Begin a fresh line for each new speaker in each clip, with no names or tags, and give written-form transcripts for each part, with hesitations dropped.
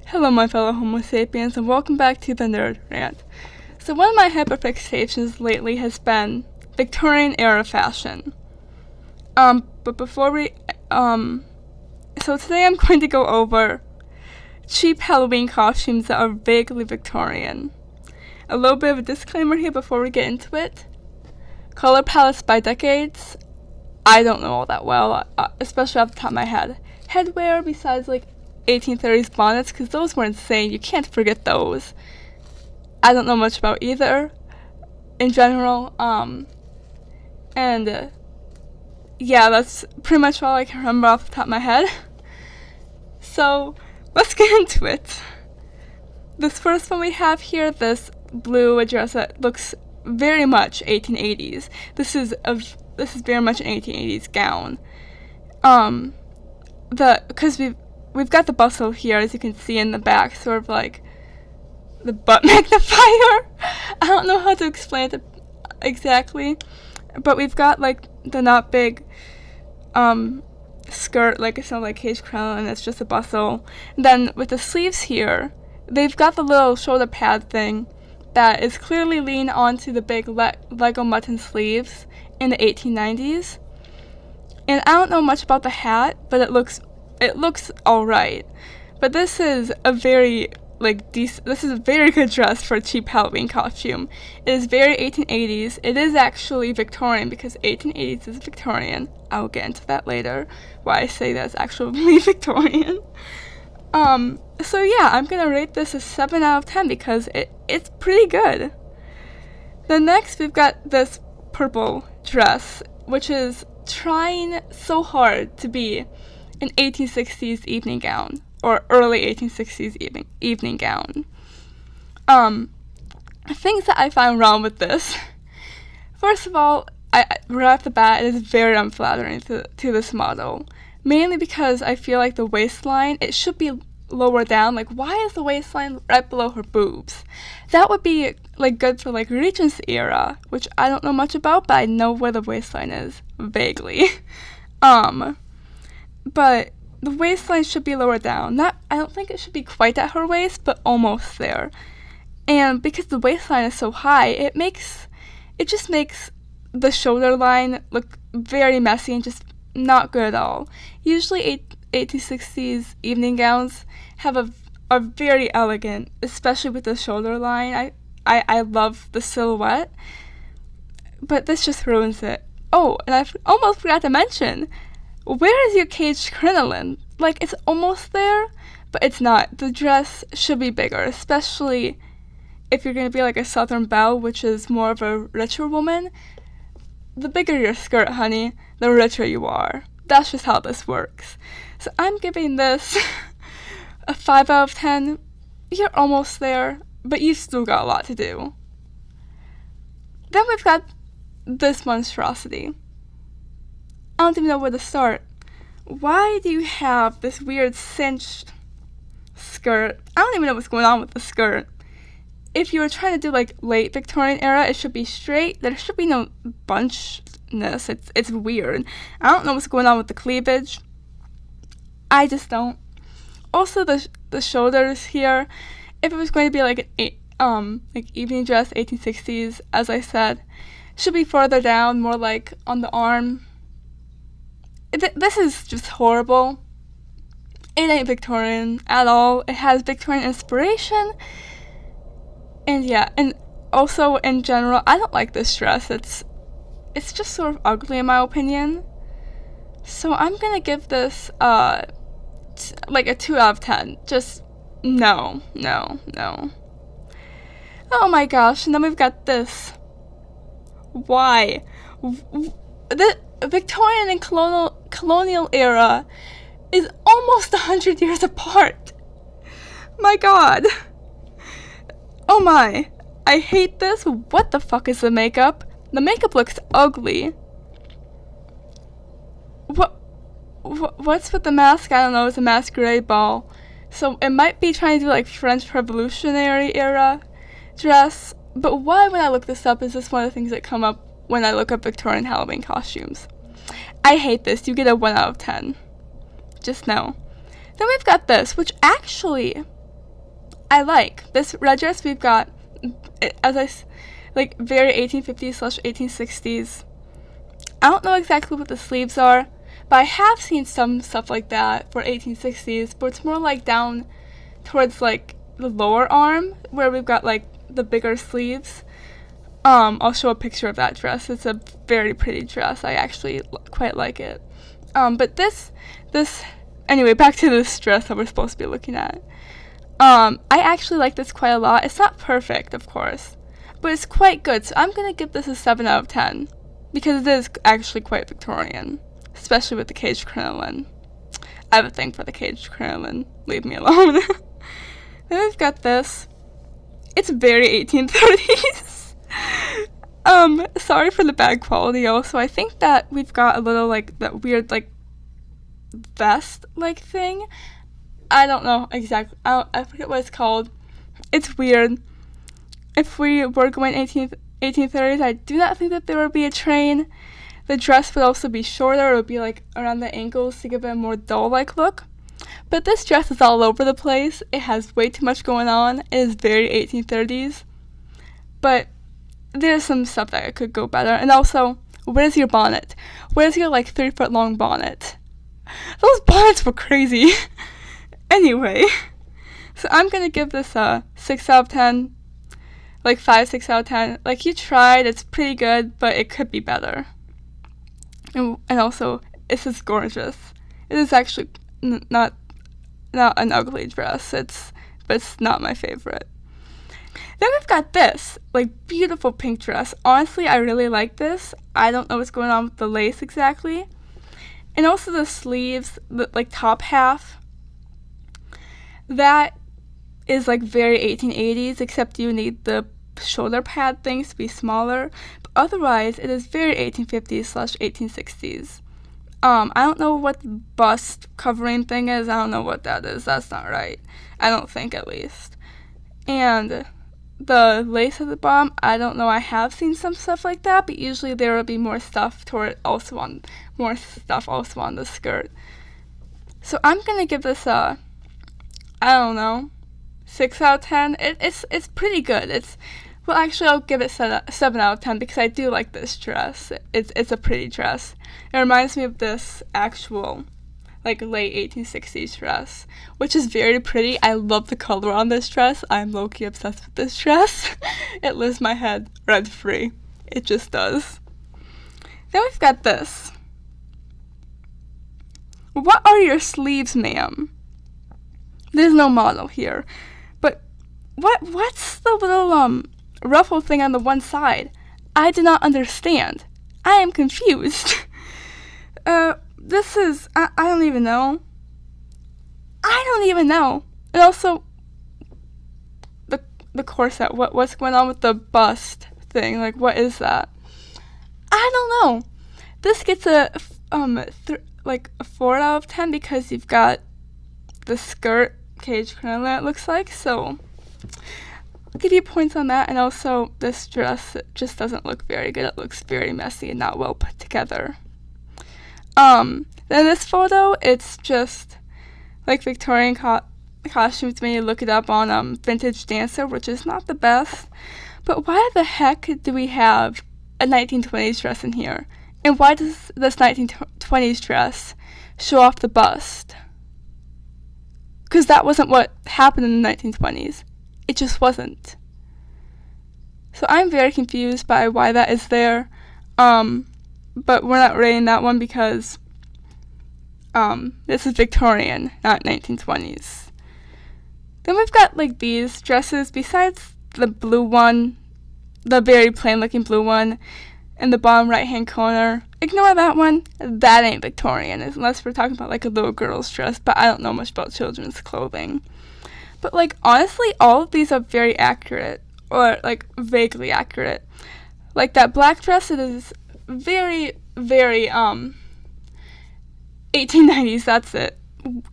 Hello my fellow Homo sapiens and welcome back to the Nerd Rant. So one of my hyperfixations lately has been Victorian era fashion. But before so today I'm going to go over cheap Halloween costumes that are vaguely Victorian. A little bit of a disclaimer here before we get into it. Color palettes by decades, I don't know all that well, especially off the top of my head. Headwear besides like 1830s bonnets, because those were insane. You can't forget those. I don't know much about either in general. Yeah, that's pretty much all I can remember off the top of my head. So let's get into it. This first one we have here, this blue dress that looks very much 1880s. This is very much an 1880s gown. Because we've got the bustle here, as you can see in the back, sort of like the butt magnifier. I don't know how to explain it exactly, but we've got like the not big skirt, like it's not like cage crown, and it's just a bustle. And then with the sleeves here, they've got the little shoulder pad thing that is clearly leaned onto the big Lego mutton sleeves in the 1890s. And I don't know much about the hat, but it looks alright. But this is a very this is a very good dress for a cheap Halloween costume. It is very 1880s. It is actually Victorian because 1880s is Victorian. I will get into that later, why I say that's actually Victorian. So yeah, I'm gonna rate this a 7 out of 10 because it's pretty good. Then next we've got this purple dress, which is trying so hard to be an 1860s evening gown, or early 1860s evening gown. Things that I find wrong with this. First of all, right off the bat, it is very unflattering to this model. Mainly because I feel like the waistline, it should be lower down. Like, why is the waistline right below her boobs? That would be like good for like Regent's era, which I don't know much about, but I know where the waistline is vaguely. But the waistline should be lower down. I don't think it should be quite at her waist, but almost there. And because the waistline is so high, it just makes the shoulder line look very messy and just not good at all. Usually 1860s evening gowns are very elegant, especially with the shoulder line. I love the silhouette, but this just ruins it. Oh, and I almost forgot to mention, where is your caged crinoline? Like, it's almost there, but it's not. The dress should be bigger, especially if you're going to be like a Southern belle, which is more of a richer woman. The bigger your skirt, honey, the richer you are. That's just how this works. So I'm giving this a 5 out of 10. You're almost there, but you've still got a lot to do. Then we've got this monstrosity. I don't even know where to start. Why do you have this weird cinched skirt? I don't even know what's going on with the skirt. If you were trying to do like late Victorian era, it should be straight. There should be no bunchness. It's weird. I don't know what's going on with the cleavage. I just don't. Also, the shoulders here. If it was going to be like an evening dress, 1860s, as I said, should be further down, more like on the arm. This is just horrible. It ain't Victorian at all. It has Victorian inspiration. And yeah, and also in general, I don't like this dress. It's just sort of ugly in my opinion. So I'm gonna give this like a 2 out of 10. Just no. Oh my gosh, and then we've got this. Why? The Victorian and colonial era is almost 100 years apart. My god. Oh my. I hate this. What the fuck is the makeup? The makeup looks ugly. What's with the mask? I don't know. It's a masquerade ball. So it might be trying to do like French Revolutionary era dress. But why, when I look this up, is this one of the things that come up when I look up Victorian Halloween costumes? I hate this. You get a 1 out of 10. Just know. Then we've got this, which actually I like. This red dress we've got, like, very 1850s/1860s. I don't know exactly what the sleeves are, but I have seen some stuff like that for 1860s, but it's more like down towards like the lower arm where we've got like the bigger sleeves. I'll show a picture of that dress. It's a very pretty dress. I actually quite like it. But anyway, back to this dress that we're supposed to be looking at. I actually like this quite a lot. It's not perfect, of course, but it's quite good. So I'm gonna give this a 7 out of 10 because it is actually quite Victorian, especially with the caged crinoline. I have a thing for the caged crinoline. Leave me alone. Then we've got this. It's very 1830s. Sorry for the bad quality also. I think that we've got a little like that weird like vest like thing. I don't know exactly. I forget what it's called. It's weird. If we were going 1830s, I do not think that there would be a train. The dress would also be shorter. It would be like around the ankles to give it a more doll-like look. But this dress is all over the place. It has way too much going on. It is very 1830s. But there's some stuff that could go better. And also, where's your bonnet? Where's your like 3-foot long bonnet? Those bonnets were crazy. Anyway, so I'm gonna give this a 6 out of 10. Like 5, 6 out of 10. Like, you tried, it's pretty good, but it could be better. And also, this is gorgeous. It is actually not an ugly dress. But it's not my favorite. Then we've got this, like, beautiful pink dress. Honestly, I really like this. I don't know what's going on with the lace exactly. And also the sleeves, the, like, top half. That is, like, very 1880s, except you need the shoulder pad things to be smaller. But otherwise, it is very 1850s/1860s. I don't know what the bust covering thing is. I don't know what that is. That's not right. I don't think, at least. And the lace at the bottom, I don't know. I have seen some stuff like that, but usually there will be more stuff also on the skirt. So I'm gonna give this a, I don't know, 6 out of 10. It's pretty good. Well, actually, I'll give it 7 out of 10 because I do like this dress. It's a pretty dress. It reminds me of this actual, like, late 1860s dress, which is very pretty. I love the color on this dress. I'm low-key obsessed with this dress. It lifts my head rent-free. It just does. Then we've got this. What are your sleeves, ma'am? There's no model here. But what's the little, ruffle thing on the one side? I do not understand. I am confused. This is, I don't even know. And also, the corset, what's going on with the bust thing? Like, what is that? I don't know. This gets a 4 out of 10 because you've got the skirt cage crinoline, it looks like, so I'll give you points on that. And also, this dress just doesn't look very good. It looks very messy and not well put together. Then this photo, it's just like Victorian costumes when you look it up on Vintage Dancer, which is not the best. But why the heck do we have a 1920s dress in here? And why does this 1920s dress show off the bust? Because that wasn't what happened in the 1920s. It just wasn't. So I'm very confused by why that is there. But we're not rating that one because this is Victorian, not 1920s. Then we've got like these dresses besides the blue one, the very plain looking blue one in the bottom right hand corner. Ignore that one. That ain't Victorian unless we're talking about like a little girl's dress, but I don't know much about children's clothing. But like honestly, all of these are very accurate or like vaguely accurate. Like that black dress, it is very, very 1890s, that's it.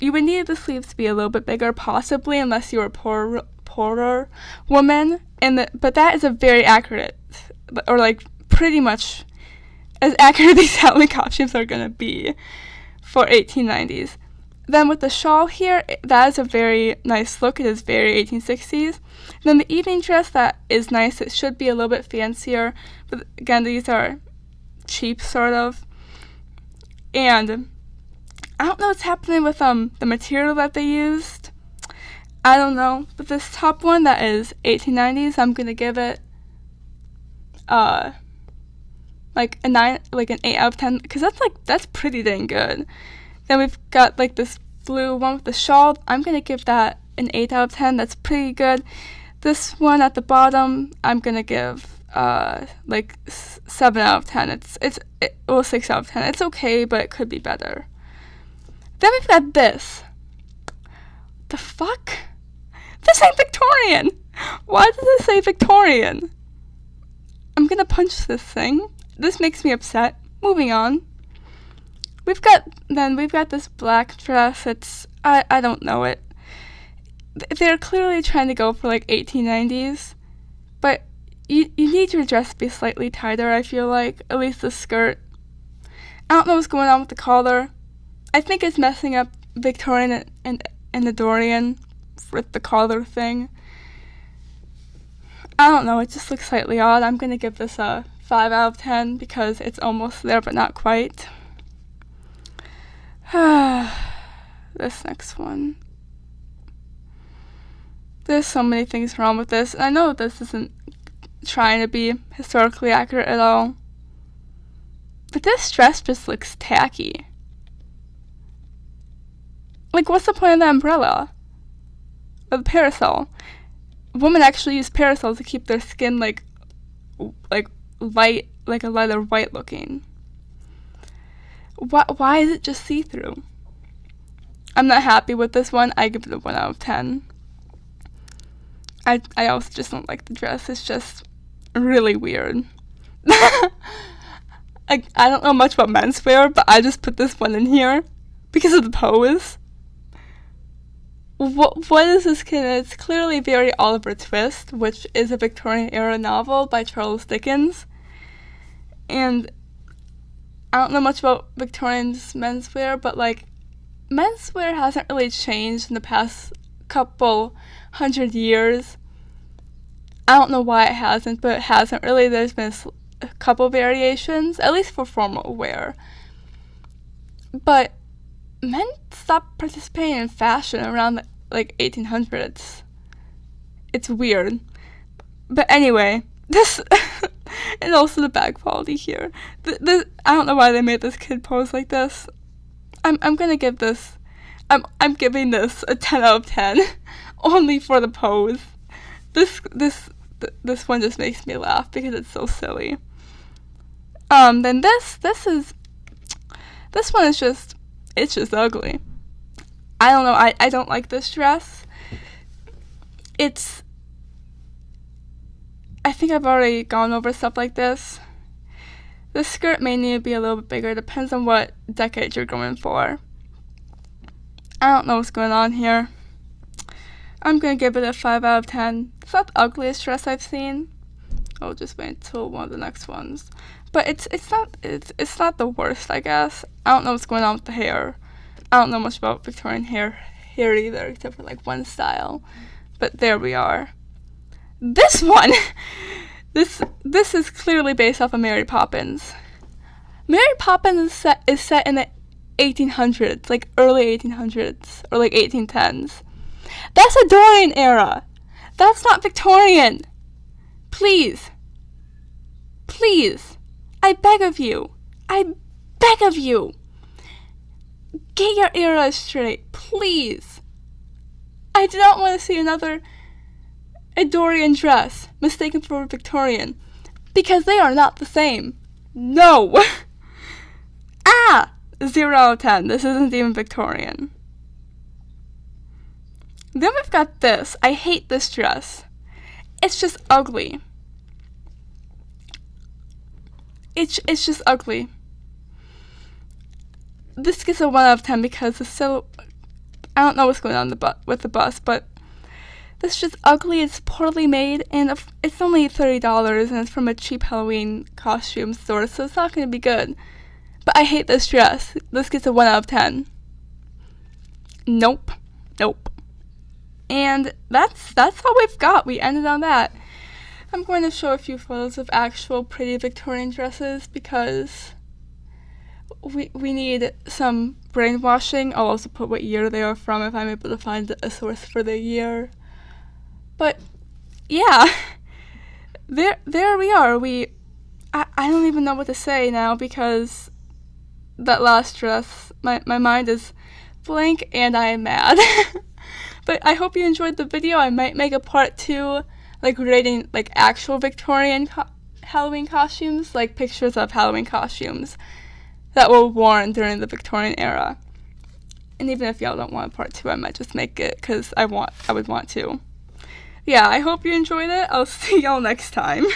You would need the sleeves to be a little bit bigger, possibly, unless you were a poorer woman. But that is a very accurate, or like pretty much as accurate these Halloween costumes are gonna be for 1890s. Then with the shawl here, that is a very nice look. It is very 1860s. Then the evening dress, that is nice. It should be a little bit fancier. But again, these are cheap, sort of. And I don't know what's happening with the material that they used. I don't know. But this top one that is 1890s, I'm going to give it like a 9, like an 8 out of 10, because that's pretty dang good. Then we've got like this blue one with the shawl. I'm gonna give that an 8 out of 10. That's pretty good. This one at the bottom, I'm gonna give like 7 out of 10. Well, 6 out of 10. It's okay, but it could be better. Then we've got this. The fuck? This ain't Victorian. Why does it say Victorian? I'm gonna punch this thing. This makes me upset. Moving on. We've got this black dress. I don't know it. They're clearly trying to go for like 1890s, but you need your dress to be slightly tighter, I feel like, at least the skirt. I don't know what's going on with the collar. I think it's messing up Victorian and the Dorian with the collar thing. I don't know, it just looks slightly odd. I'm gonna give this a 5 out of 10 because it's almost there but not quite. This next one. There's so many things wrong with this. And I know this isn't trying to be historically accurate at all. But this dress just looks tacky. Like, what's the point of the umbrella? Or the parasol? Women actually use parasols to keep their skin like light, like a lighter white looking. Why is it just see-through? I'm not happy with this one. I give it a 1 out of 10. I also just don't like the dress. It's just really weird. I don't know much about menswear, but I just put this one in here because of the pose. What is this kid? It's clearly very Oliver Twist, which is a Victorian era novel by Charles Dickens. And I don't know much about Victorian's menswear, but like, menswear hasn't really changed in the past couple 100 years. I don't know why it hasn't, but it hasn't really. There's been a couple variations, at least for formal wear. But men stopped participating in fashion around the 1800s. It's weird. But anyway, this and also the bag quality here. I don't know why they made this kid pose like this. I'm gonna give this. I'm giving this a 10 out of 10, only for the pose. This one just makes me laugh because it's so silly. Then this one is just ugly. I don't know. I don't like this dress. I think I've already gone over stuff like this. The skirt may need to be a little bit bigger. Depends on what decade you're going for. I don't know what's going on here. I'm going to give it a 5 out of 10. It's not the ugliest dress I've seen. I'll just wait until one of the next ones. But it's not the worst, I guess. I don't know what's going on with the hair. I don't know much about Victorian hair either, except for like one style. But there we are. This one! This is clearly based off of Mary Poppins. Mary Poppins is set in the 1800s, like early 1800s, or like 1810s. That's a Dorian era. That's not Victorian. Please. Please. I beg of you. I beg of you. Get your era straight, please. I do not want to see another Dorian dress mistaken for a Victorian, because they are not the same. No. 0 out of 10. This isn't even Victorian. Then we've got this. I hate this dress. It's just ugly. It's just ugly. This gets a 1 out of 10 because it's so... I don't know what's going on with the bus, but this is just ugly. It's poorly made, and it's only $30, and it's from a cheap Halloween costume store, so it's not going to be good. But I hate this dress. This gets a 1 out of 10. Nope. Nope. And that's all we've got. We ended on that. I'm going to show a few photos of actual pretty Victorian dresses because we need some brainwashing. I'll also put what year they are from if I'm able to find a source for the year. But yeah, there we are. I don't even know what to say now because that last dress, my mind is blank and I am mad. But I hope you enjoyed the video. I might make a part 2, like rating like actual Victorian Halloween costumes, like pictures of Halloween costumes that were worn during the Victorian era. And even if y'all don't want a part 2, I might just make it because I would want to. Yeah, I hope you enjoyed it. I'll see y'all next time.